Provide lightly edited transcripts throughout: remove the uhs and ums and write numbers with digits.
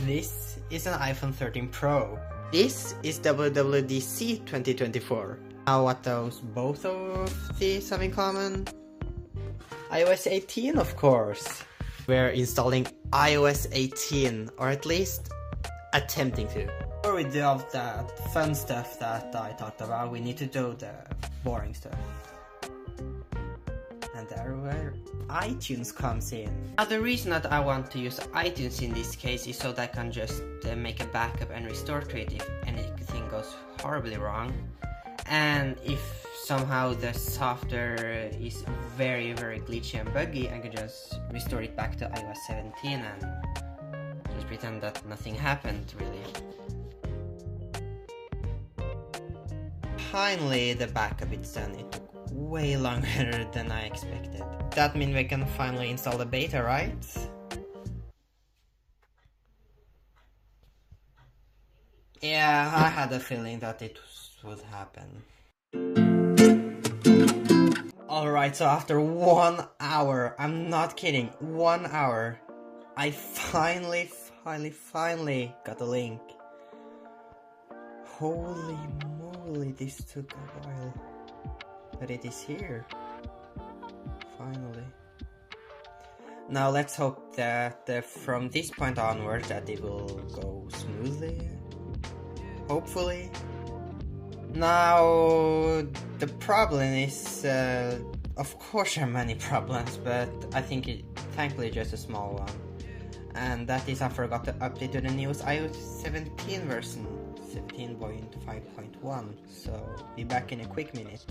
This is an iPhone 13 Pro. This is WWDC 2024. Now what those both of these have in common? iOS 18, of course. We're installing iOS 18, or at least attempting to. Before we do all that fun stuff that I talked about, we need to do the boring stuff. And there where iTunes comes in. Now the reason that I want to use iTunes in this case is so that I can just make a backup and restore to it if anything goes horribly wrong. And if somehow the software is very glitchy and buggy, I can just restore it back to iOS 17 and just pretend that nothing happened really. Finally the backup is done. It took way longer than I expected. That means we can finally install the beta, right? Yeah, I had a feeling that it would happen. Alright, so after 1 hour, I'm not kidding, 1 hour, I finally got a link. Holy moly, this took a while. But it is here. Finally. Now let's hope that from this point onwards that it will go smoothly. Hopefully. Now the problem is, of course there are many problems, but I think it thankfully just a small one. And that is I forgot to update to the newest iOS 17 version, 17.5.1. So be back in a quick minute.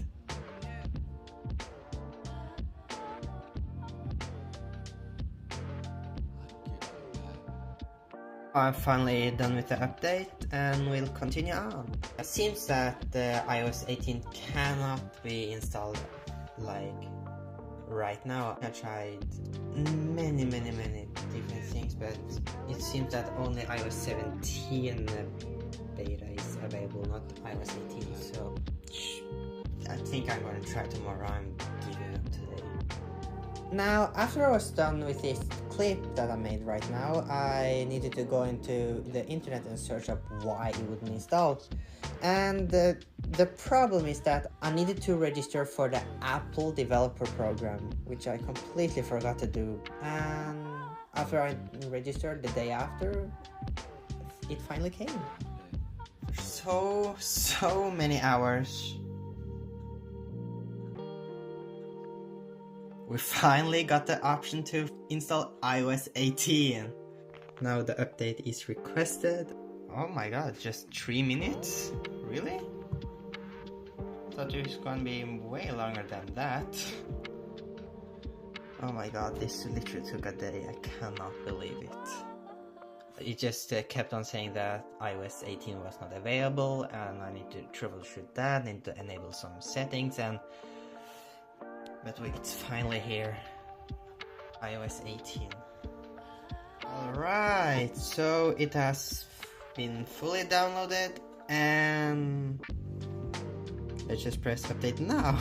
I'm finally done with the update and we'll continue on. It seems that the iOS 18 cannot be installed like right now. I tried many different things, but it seems that only iOS 17 beta is available, not iOS 18, so I think I'm gonna try tomorrow and give it up today. Now, after I was done with this clip that I made right now, I needed to go into the internet and search up why it wouldn't install. And the problem is that I needed to register for the Apple developer program, which I completely forgot to do. And after I registered the day after, it finally came. So many hours. We finally got the option to install iOS 18. Now the update is requested. Oh my god, just 3 minutes? Really? Thought it was gonna be way longer than that. Oh my god, this literally took a day. I cannot believe it. It just kept on saying that iOS 18 was not available and I need to troubleshoot that, need to enable some settings and... But wait, it's finally here. iOS 18. Alright, so it has been fully downloaded and let's just press update now.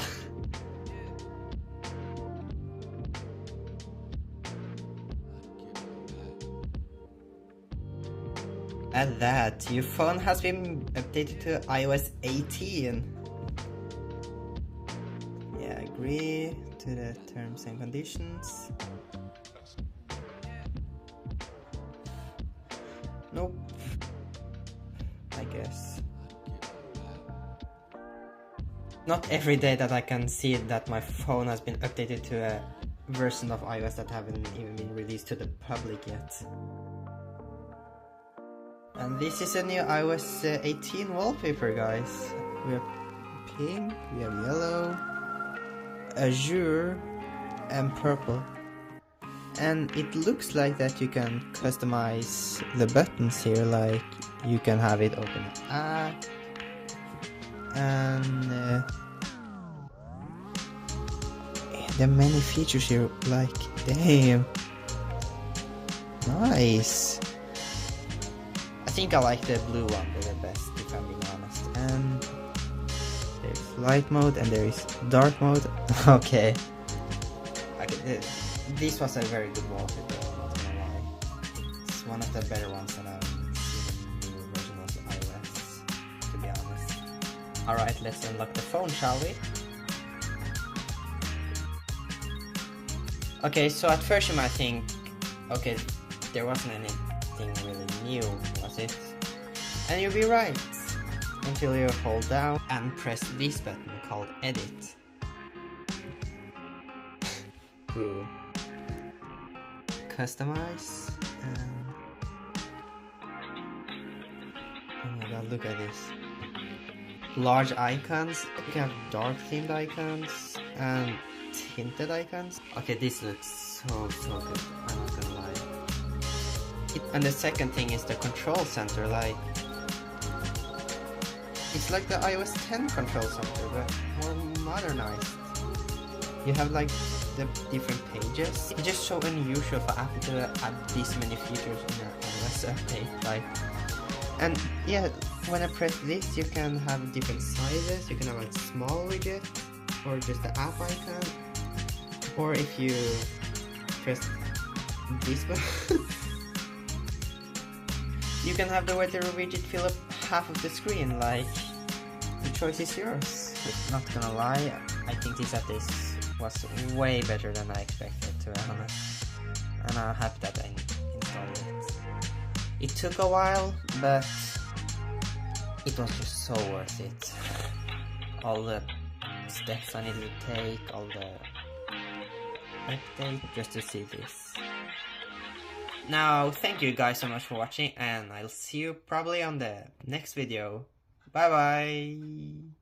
At that, your phone has been updated to iOS 18. Agree to the terms and conditions. Nope. I guess. Not every day that I can see that my phone has been updated to a version of iOS that haven't even been released to the public yet. And this is a new iOS 18 wallpaper, guys. We have pink, we have yellow, azure and purple, and it looks like that you can customize the buttons here, like you can have it open an app and there are many features here, like damn nice. I think I like the blue one the best, if I'm being honest. And there's light mode and there is dark mode. Okay. This was a very good wallpaper, not gonna lie. It's one of the better ones that I've seen in the new version of iOS, to be honest. Alright, let's unlock the phone, shall we? Okay, so at first you might think, okay, there wasn't anything really new, was it? And you'll be right, until you hold down and press this button called Edit. Cool. Customize, and oh my god, look at this. Large icons, you can have dark themed icons, and tinted icons. Okay, this looks so good, I'm not gonna lie. And the second thing is the control center, like, it's like the iOS 10 control center, but more modernized. You have like the different pages. It's just so unusual for Apple to add this many features in an iOS update, like. And yeah, when I press this, you can have different sizes. You can have like small widget, or just the app icon, or if you press this button, you can have the weather widget fill up half of the screen. Like, the choice is yours. Not gonna lie, I think this update was way better than I expected, to be honest, and I'm happy that I installed it. It took a while, but it was just so worth it. All the steps I needed to take, all the update, just to see this. Now, thank you guys so much for watching, and I'll see you probably on the next video. Bye bye!